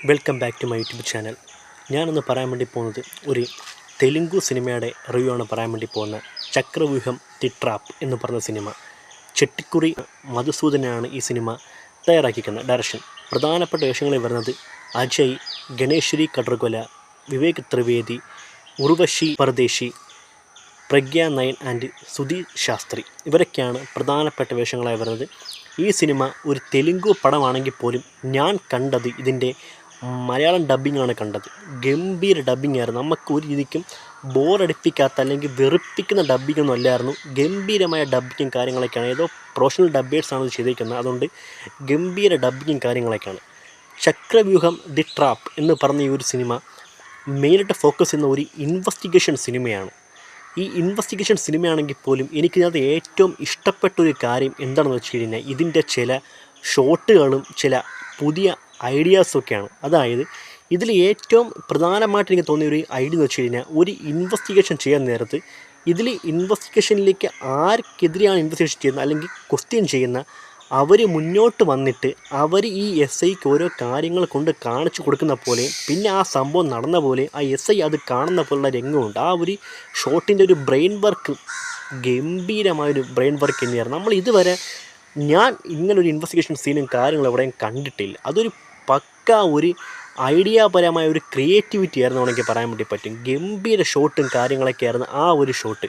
Welcome back to my YouTube channel. ഞാനൊന്ന് പറയാൻ വേണ്ടി പോകുന്നത് ഒരു തെലുങ്കു സിനിമയുടെ റിവ്യൂ ആണ് പറയാൻ വേണ്ടി പോകുന്നത്. ചക്രവ്യൂഹം ദി ട്രാപ്പ് എന്ന് പറഞ്ഞ സിനിമ. ചെട്ടിക്കുറി മധുസൂദനാണ് ഈ സിനിമ തയ്യാറാക്കിയിരിക്കുന്നത്. ഡയറക്ഷൻ പ്രധാനപ്പെട്ട വേഷങ്ങളിൽ വരുന്നത് അജയ്, ഗണേശ്വരി കടർകൊല, വിവേക് ത്രിവേദി, ഉർവശി പർദേശി, പ്രഗ്യ നയൻ ആൻഡ് സുധീർ ശാസ്ത്രി. ഇവരൊക്കെയാണ് പ്രധാനപ്പെട്ട വേഷങ്ങളായി വരുന്നത്. ഈ സിനിമ ഒരു തെലുങ്കു പടമാണെങ്കിൽ പോലും ഞാൻ കണ്ടത് ഇതിൻ്റെ മലയാളം ഡബ്ബിങ്ങാണ് കണ്ടത്. ഗംഭീര ഡബ്ബിംഗ് ആയിരുന്നു. നമുക്ക് ഒരു രീതിക്കും ബോറടിപ്പിക്കാത്ത അല്ലെങ്കിൽ വെറുപ്പിക്കുന്ന ഡബ്ബിങ്ങൊന്നും അല്ലായിരുന്നു. ഗംഭീരമായ ഡബ്ബിങ്ങും കാര്യങ്ങളൊക്കെയാണ്. ഏതോ പ്രൊഫഷണൽ ഡബ്ബേഴ്സാണ് ഇത് ചെയ്തിരിക്കുന്നത്. അതുകൊണ്ട് ഗംഭീര ഡബ്ബിങ്ങും കാര്യങ്ങളൊക്കെയാണ്. ചക്രവ്യൂഹം ദി ട്രാപ്പ് എന്ന് പറഞ്ഞ ഈ ഒരു സിനിമ മെയിനായിട്ട് ഫോക്കസ് ചെയ്യുന്ന ഒരു ഇൻവെസ്റ്റിഗേഷൻ സിനിമയാണ്. ഈ ഇൻവെസ്റ്റിഗേഷൻ സിനിമയാണെങ്കിൽ പോലും എനിക്കിതിനകത്ത് ഏറ്റവും ഇഷ്ടപ്പെട്ട ഒരു കാര്യം എന്താണെന്ന് വെച്ച് കഴിഞ്ഞാൽ ഇതിൻ്റെ ചില ഷോട്ടുകളും ചില പുതിയ ഐഡിയാസൊക്കെയാണ്. അതായത് ഇതിൽ ഏറ്റവും പ്രധാനമായിട്ട് എനിക്ക് തോന്നിയ ഒരു ഐഡിയ എന്ന് വെച്ച് കഴിഞ്ഞാൽ ഒരു ഇൻവെസ്റ്റിഗേഷൻ ചെയ്യാൻ നേരത്ത് ഇതിൽ ഇൻവെസ്റ്റിഗേഷനിലേക്ക് ആർക്കെതിരെയാണ് ഇൻവെസ്റ്റിഗേഷൻ ചെയ്യുന്നത് അല്ലെങ്കിൽ ക്വസ്റ്റ്യൻ ചെയ്യുന്ന അവർ മുന്നോട്ട് വന്നിട്ട് അവർ ഈ എസ് ഐക്ക് ഓരോ കാര്യങ്ങൾ കൊണ്ട് കാണിച്ചു കൊടുക്കുന്ന പോലെ പിന്നെ ആ സംഭവം നടന്ന പോലെ ആ എസ് ഐ അത് കാണുന്ന പോലുള്ള രംഗമുണ്ട്. ആ ഒരു ഷോട്ടിൻ്റെ ഒരു ബ്രെയിൻ വർക്ക് ഗംഭീരമായൊരു ബ്രെയിൻ വർക്ക് തന്നെയായിരുന്നു. നമ്മൾ ഇതുവരെ ഞാൻ ഇങ്ങനൊരു ഇൻവെസ്റ്റിഗേഷൻ സീനും കാര്യങ്ങളും എവിടെയും കണ്ടിട്ടില്ല. അതൊരു പക്ക ഒരു ഐഡിയാപരമായ ഒരു ക്രിയേറ്റിവിറ്റി ആയിരുന്നു എനിക്ക് പറയാൻ വേണ്ടി പറ്റും. ഗംഭീര ഷോട്ടും കാര്യങ്ങളൊക്കെ ആയിരുന്നു ആ ഒരു ഷോട്ട്.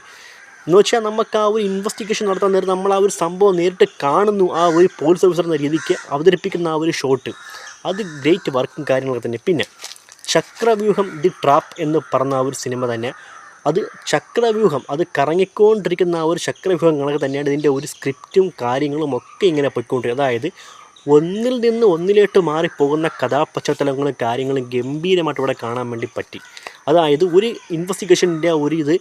എന്ന് വെച്ചാൽ നമുക്ക് ആ ഒരു ഇൻവെസ്റ്റിഗേഷൻ നടത്താൻ നേരം നമ്മൾ ആ ഒരു സംഭവം നേരിട്ട് കാണുന്നു. ആ ഒരു പോലീസ് ഓഫീസർ എന്ന രീതിക്ക് അവതരിപ്പിക്കുന്ന ആ ഒരു ഷോട്ട് അത് ഗ്രേറ്റ് വർക്കും കാര്യങ്ങളൊക്കെ തന്നെ. പിന്നെ ചക്രവ്യൂഹം ദി ട്രാപ്പ് എന്ന് പറഞ്ഞ ആ ഒരു സിനിമ തന്നെ അത് ചക്രവ്യൂഹം അത് കറങ്ങിക്കൊണ്ടിരിക്കുന്ന ആ ഒരു ചക്രവ്യൂഹങ്ങളൊക്കെ തന്നെയാണ് ഇതിൻ്റെ ഒരു സ്ക്രിപ്റ്റും കാര്യങ്ങളും ഒക്കെ ഇങ്ങനെ പോയിക്കൊണ്ടിരിക്കുന്നത്. അതായത് ഒന്നിൽ നിന്ന് ഒന്നിലോട്ട് മാറിപ്പോകുന്ന കഥാപശ്ചാത്തലങ്ങളും കാര്യങ്ങളും ഗംഭീരമായിട്ട് ഇവിടെ കാണാൻ വേണ്ടി പറ്റി. അതായത് ഒരു ഇൻവെസ്റ്റിഗേഷൻ്റെ ഒരു ഇത്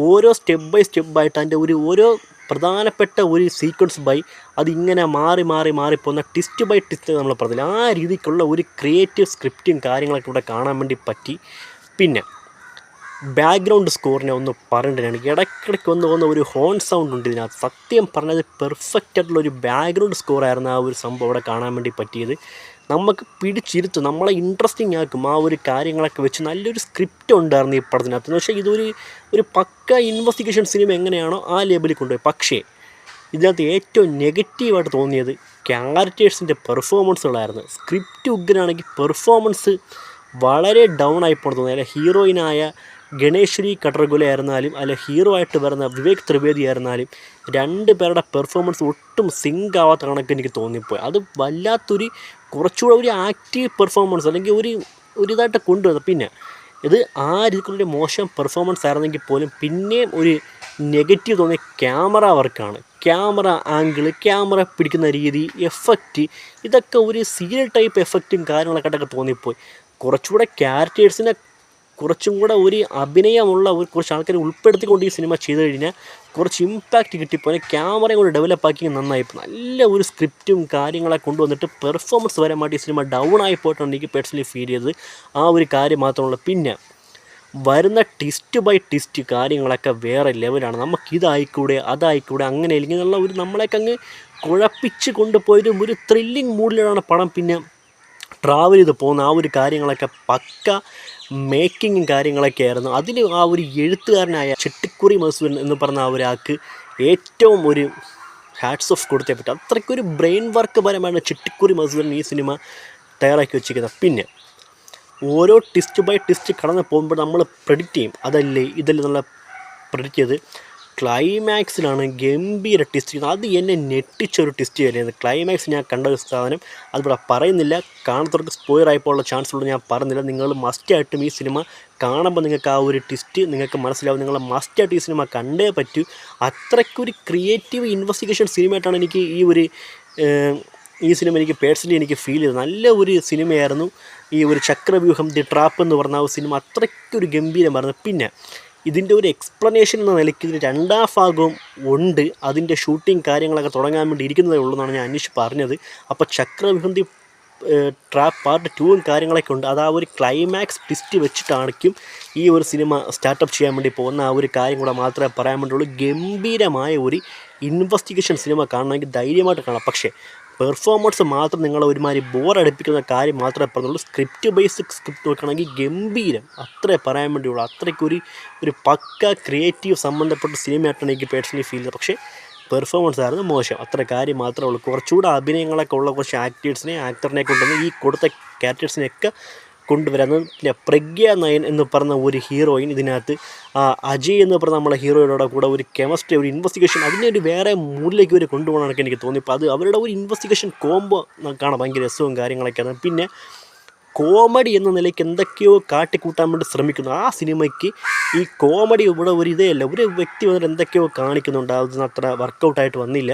ഓരോ സ്റ്റെപ്പ് ബൈ സ്റ്റെപ്പായിട്ട് അതിൻ്റെ ഓരോ പ്രധാനപ്പെട്ട ഒരു സീക്വൻസ് ബൈ അതിങ്ങനെ മാറിപ്പോകുന്ന ട്വിസ്റ്റ് ബൈ ട്വിസ്റ്റ് നമ്മൾ പറഞ്ഞില്ല. ആ രീതിക്കുള്ള ഒരു ക്രിയേറ്റീവ് സ്ക്രിപ്റ്റും കാര്യങ്ങളൊക്കെ ഇവിടെ കാണാൻ വേണ്ടി പറ്റി. പിന്നെ ബാക്ക്ഗ്രൗണ്ട് സ്കോറിനെ ഒന്ന് പറയേണ്ടതാണ്. ഇടയ്ക്കിടയ്ക്ക് വന്ന് ഒരു ഹോൺ സൗണ്ട് ഉണ്ട് ഇതിനകത്ത്. സത്യം പറഞ്ഞത് പെർഫെക്റ്റ് ആയിട്ടുള്ളൊരു ബാക്ക്ഗ്രൗണ്ട് സ്കോറായിരുന്നു ആ ഒരു സംഭവം അവിടെ കാണാൻ വേണ്ടി പറ്റിയത്. നമുക്ക് പിടിച്ചിരുത്തും, നമ്മളെ ഇൻട്രസ്റ്റിംഗ് ആക്കും ആ ഒരു കാര്യങ്ങളൊക്കെ വെച്ച്. നല്ലൊരു സ്ക്രിപ്റ്റ് ഉണ്ടായിരുന്നു ഈ പടത്തിനകത്ത്. എന്ന് വെച്ചാൽ ഒരു പക്ക ഇൻവെസ്റ്റിഗേഷൻ സിനിമ എങ്ങനെയാണോ ആ ലേബലിൽ കൊണ്ടുപോയി. പക്ഷേ ഇതിനകത്ത് ഏറ്റവും നെഗറ്റീവായിട്ട് തോന്നിയത് ക്യാരക്ടേഴ്സിൻ്റെ പെർഫോമൻസുകളായിരുന്നു. സ്ക്രിപ്റ്റ് ഉഗ്രനാണെങ്കിൽ പെർഫോമൻസ് വളരെ ഡൗൺ ആയിപ്പോണെന്ന് തോന്നി. അല്ല ഹീറോയിനായ ഗണേശ്വരി കടർകൊല ആയിരുന്നാലും അല്ല ഹീറോ ആയിട്ട് വരുന്ന വിവേക് ത്രിവേദി ആയിരുന്നാലും രണ്ട് പേരുടെ പെർഫോമൻസ് ഒട്ടും സിങ്ക് ആവാത്ത കണക്ക് എനിക്ക് തോന്നിപ്പോയി. അത് വല്ലാത്തൊരു കുറച്ചുകൂടെ ഒരു ആക്റ്റീവ് പെർഫോമൻസ് അല്ലെങ്കിൽ ഒരു ഇതായിട്ട് കൊണ്ടുവന്നത്. പിന്നെ ഇത് ആ രീതിക്കുള്ളൊരു മോശം പെർഫോമൻസ് ആയിരുന്നെങ്കിൽ പോലും പിന്നെയും ഒരു നെഗറ്റീവ് തോന്നിയ ക്യാമറ വർക്കാണ്. ക്യാമറ ആംഗിള്, ക്യാമറ പിടിക്കുന്ന രീതി, എഫക്റ്റ്, ഇതൊക്കെ ഒരു സീരിയൽ ടൈപ്പ് എഫക്റ്റും കാര്യങ്ങളൊക്കെ തോന്നിപ്പോയി. കുറച്ചുകൂടെ ക്യാരക്ടേഴ്സിനെ കുറച്ചും കൂടെ ഒരു അഭിനയമുള്ള കുറച്ച് ആൾക്കാരെ ഉൾപ്പെടുത്തിക്കൊണ്ട് ഈ സിനിമ ചെയ്ത് കഴിഞ്ഞാൽ കുറച്ച് ഇമ്പാക്റ്റ് കിട്ടിപ്പോയി. ക്യാമറയും കൂടെ ഡെവലപ്പാക്കി നന്നായിപ്പോൾ നല്ല ഒരു സ്ക്രിപ്റ്റും കാര്യങ്ങളൊക്കെ കൊണ്ടുവന്നിട്ട് പെർഫോമൻസ് വരാമായിട്ട് ഈ സിനിമ ഡൗൺ ആയി പോയിട്ടാണ് എനിക്ക് പേഴ്സണലി ഫീൽ ചെയ്തത്. ആ ഒരു കാര്യം മാത്രമുള്ള. പിന്നെ വരുന്ന ട്വിസ്റ്റ് ബൈ ട്വിസ്റ്റ് കാര്യങ്ങളൊക്കെ വേറെ ലെവലാണ്. നമുക്കിതായിക്കൂടെ അതായിക്കൂടെ അങ്ങനെ അല്ലെങ്കിൽ എന്നുള്ള ഒരു നമ്മളെയൊക്കെ അങ്ങ് കുഴപ്പിച്ച് കൊണ്ടുപോയതും ഒരു ത്രില്ലിങ് മൂഡിലാണ് പടം പിന്നെ ട്രാവൽ ചെയ്ത് പോകുന്ന ആ ഒരു കാര്യങ്ങളൊക്കെ പക്ക മേക്കിങ്ങും കാര്യങ്ങളൊക്കെ ആയിരുന്നു. അതിൽ ആ ഒരു എഴുത്തുകാരനായ ചെട്ടിക്കുറി മധുസൂദൻ എന്ന് പറഞ്ഞ ആ ഒരാൾക്ക് ഏറ്റവും ഒരു ഹാറ്റ്സ് ഓഫ് കൊടുത്തേ പറ്റും. അത്രയ്ക്കൊരു ബ്രെയിൻ വർക്ക് പരമാണ് ചെട്ടിക്കുറി മധുസൂദൻ ഈ സിനിമ തയ്യാറാക്കി വെച്ചിരിക്കുന്നത്. പിന്നെ ഓരോ ട്വിസ്റ്റ് ബൈ ട്വിസ്റ്റ് കടന്ന് പോകുമ്പോൾ നമ്മൾ പ്രെഡിക്റ്റ് ചെയ്യും അതല്ലേ ഇതല്ലേ എന്നുള്ള പ്രെഡിക്റ്റ് ചെയ്ത് ക്ലൈമാക്സിലാണ് ഗംഭീര ട്വിസ്റ്റ്. അത് എന്നെ ഞെട്ടിച്ചൊരു ട്വിസ്റ്റ് തന്നെയായിരുന്നു. ക്ലൈമാക്സ് ഞാൻ കണ്ട ഒരു സാധനം അതിവിടെ പറയുന്നില്ല, കാണത്തവർക്ക് സ്പോയിലർ ആയിപ്പോഴുള്ള ചാൻസ് ഉള്ളത് ഞാൻ പറയുന്നില്ല. നിങ്ങൾ മസ്റ്റായിട്ടും ഈ സിനിമ കാണുമ്പോൾ നിങ്ങൾക്ക് ആ ഒരു ട്വിസ്റ്റ് നിങ്ങൾക്ക് മനസ്സിലാവും. നിങ്ങൾ മസ്റ്റായിട്ട് ഈ സിനിമ കണ്ടേ പറ്റൂ. അത്രയ്ക്കൊരു ക്രിയേറ്റീവ് ഇൻവെസ്റ്റിഗേഷൻ സിനിമയായിട്ടാണ് എനിക്ക് ഈ സിനിമ എനിക്ക് പേഴ്സണലി എനിക്ക് ഫീൽ ചെയ്തത്. നല്ല ഒരു സിനിമയായിരുന്നു ഈ ഒരു ചക്രവ്യൂഹം ദി ട്രാപ്പ് എന്ന് പറഞ്ഞ ആ സിനിമ. അത്രയ്ക്കൊരു ഗംഭീരമായിരുന്നു. പിന്നെ ഇതിൻ്റെ ഒരു എക്സ്പ്ലനേഷൻ എന്ന നിലയ്ക്ക് ഇതിന് രണ്ടാം ഭാഗവും ഉണ്ട്. അതിൻ്റെ ഷൂട്ടിങ് കാര്യങ്ങളൊക്കെ തുടങ്ങാൻ വേണ്ടി ഇരിക്കുന്നതേ ഉള്ളൂ എന്നാണ് ഞാൻ അന്വേഷിച്ച് പറഞ്ഞത്. അപ്പോൾ ചക്രവ്യൂഹം ദി ട്രാപ്പ് പാർട്ട് 2 കാര്യങ്ങളൊക്കെ ഉണ്ട്. അത് ആ ഒരു ക്ലൈമാക്സ് ട്വിസ്റ്റ് വെച്ചിട്ടായിരിക്കും ഈ ഒരു സിനിമ സ്റ്റാർട്ടപ്പ് ചെയ്യാൻ വേണ്ടി പോകുന്ന ആ ഒരു കാര്യം കൂടെ മാത്രമേ പറയാൻ വേണ്ടിയുള്ളൂ. ഗംഭീരമായ ഒരു ഇൻവെസ്റ്റിഗേഷൻ സിനിമ കാണണമെങ്കിൽ ധൈര്യമായിട്ട് കാണാം. പക്ഷേ പെർഫോമൻസ് മാത്രം നിങ്ങളെ ഒരുമാതിരി ബോറടിപ്പിക്കുന്ന കാര്യം മാത്രമേ പറഞ്ഞുള്ളൂ. സ്ക്രിപ്റ്റ് ബേസ്ഡ് സ്ക്രിപ്റ്റ് നോക്കുകയാണെങ്കിൽ ഗംഭീരം, അത്രേ പറയാൻ വേണ്ടിയുള്ളൂ. അത്രയ്ക്കൊരു പക്ക ക്രിയേറ്റീവ് സംബന്ധപ്പെട്ട സിനിമയായിട്ടാണ് എനിക്ക് പേഴ്സണലി ഫീൽ ചെയ്തത്. പക്ഷേ പെർഫോമൻസ് ആയിരുന്നു മോശം, അത്ര കാര്യം മാത്രമേ ഉള്ളൂ. കുറച്ചുകൂടെ അഭിനയങ്ങളൊക്കെ ഉള്ള കുറച്ച് ആക്ടറിനെ കൊണ്ടുവന്ന് ഈ കൊടുത്ത ക്യാരക്ടേഴ്സിനെയൊക്കെ കൊണ്ടുവരുന്നത്. പിന്നെ പ്രഗ്യ നയൻ എന്ന് പറഞ്ഞ ഒരു ഹീറോയിൻ ഇതിനകത്ത് അജയ് എന്ന് പറഞ്ഞ നമ്മളെ ഹീറോയുടെ കൂടെ ഒരു കെമിസ്ട്രി, ഒരു ഇൻവെസ്റ്റിഗേഷൻ, അതിനെ ഒരു വേറെ മൂഡിലേക്ക് ഒരു കൊണ്ടുപോകണമെന്നൊക്കെ എനിക്ക് തോന്നി. അപ്പോൾ അവരുടെ ഒരു ഇൻവെസ്റ്റിഗേഷൻ കോംബോ കാണാൻ ഭയങ്കര രസവും കാര്യങ്ങളൊക്കെയാണ്. പിന്നെ കോമഡി എന്ന നിലയ്ക്ക് എന്തൊക്കെയോ കാട്ടിക്കൂട്ടാൻ വേണ്ടി ശ്രമിക്കുന്നു. ആ സിനിമയ്ക്ക് ഈ കോമഡി ഇവിടെ ഒരു ഇതേ അല്ല, ഒരു വ്യക്തി വന്നിട്ട് എന്തൊക്കെയോ കാണിക്കുന്നുണ്ട്, അതൊന്നും അത്ര വർക്കൗട്ടായിട്ട് വന്നില്ല.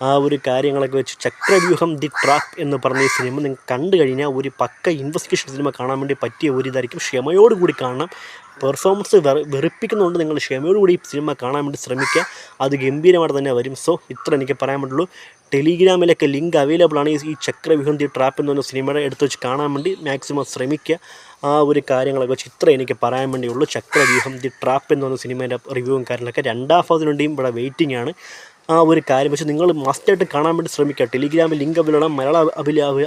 ആ ഒരു കാര്യങ്ങളൊക്കെ വെച്ച് ചക്രവ്യൂഹം ദി ട്രാപ്പ് എന്ന് പറഞ്ഞ ഈ സിനിമ നിങ്ങൾ കണ്ടു കഴിഞ്ഞാൽ ഒരു പക്ക ഇൻവെസ്റ്റിഗേഷൻ സിനിമ കാണാൻ വേണ്ടി പറ്റിയ ഒരു ഇതായിരിക്കും. ക്ഷമയോടുകൂടി കാണണം. പെർഫോമൻസ് വെറുപ്പിക്കുന്നുണ്ട്, നിങ്ങൾ ക്ഷമയോടുകൂടി ഈ സിനിമ കാണാൻ വേണ്ടി ശ്രമിക്കുക, അത് ഗംഭീരമായിട്ട് തന്നെ വരും. സോ ഇത്ര എനിക്ക് പറയാൻ പറ്റുള്ളൂ. ടെലിഗ്രാമിലൊക്കെ ലിങ്ക് അവൈലബിൾ ആണ്. ഈ ചക്രവ്യൂഹം ദി ട്രാപ്പ് എന്ന് പറഞ്ഞ സിനിമയുടെ എടുത്ത് വെച്ച് കാണാൻ വേണ്ടി മാക്സിമം ശ്രമിക്കുക. ആ ഒരു കാര്യങ്ങളൊക്കെ വെച്ച് ഇത്ര എനിക്ക് പറയാൻ വേണ്ടിയുള്ളൂ. ചക്രവ്യൂഹം ദി ട്രാപ്പ് എന്ന് പറഞ്ഞ സിനിമേൻ്റെ റിവ്യൂവും കാര്യങ്ങളൊക്കെ രണ്ടാം ഭാഗത്തിനുവേണ്ടിയും ഇവിടെ വെയിറ്റിംഗ് ആണ്. ആ ഒരു കാര്യം വെച്ച് നിങ്ങൾ മസ്റ്റായിട്ട് കാണാൻ വേണ്ടി ശ്രമിക്കുക. ടെലിഗ്രാമിൽ ലിങ്ക് അവൈലബിൾ, മലയാളം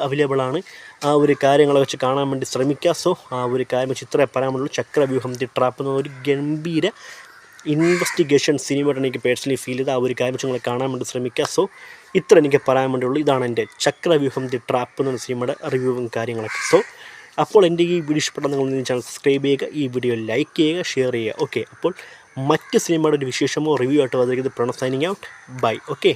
അവൈലബിൾ ആണ്. ആ ഒരു കാര്യങ്ങളെ വെച്ച് കാണാൻ വേണ്ടി ശ്രമിക്കുക. സോ ആ ഒരു കാര്യം വെച്ച് ഇത്രേ പറയാൻ വേണ്ടിയുള്ളൂ. ചക്രവ്യൂഹം ദി ട്രാപ്പ് എന്ന ഒരു ഗംഭീര ഇൻവെസ്റ്റിഗേഷൻ സിനിമയായിട്ട് എനിക്ക് പേഴ്സണലി ഫീൽ ചെയ്ത് ആ ഒരു കാര്യം വെച്ച് നിങ്ങൾ കാണാൻ വേണ്ടി ശ്രമിക്കുക. സോ ഇത്ര എനിക്ക് പറയാൻ വേണ്ടിയുള്ളൂ. ഇതാണ് എൻ്റെ ചക്രവ്യൂഹം ദി ട്രാപ്പ് എന്ന സിനിമയുടെ റിവ്യൂവും കാര്യങ്ങളൊക്കെ. സോ അപ്പോൾ എൻ്റെ ഈ വീഡിയോ ഇഷ്ടപ്പെട്ടാൽ നിങ്ങൾ ചാനൽ സബ്സ്ക്രൈബ് ചെയ്യുക, ഈ വീഡിയോ ലൈക്ക് ചെയ്യുക, ഷെയർ ചെയ്യുക. ഓക്കെ, അപ്പോൾ മറ്റ് സിനിമയുടെ ഒരു വിശേഷമോ റിവ്യൂ ആയിട്ട് വന്നിരിക്കുന്നത് Pranav signing out. Bye. Okay.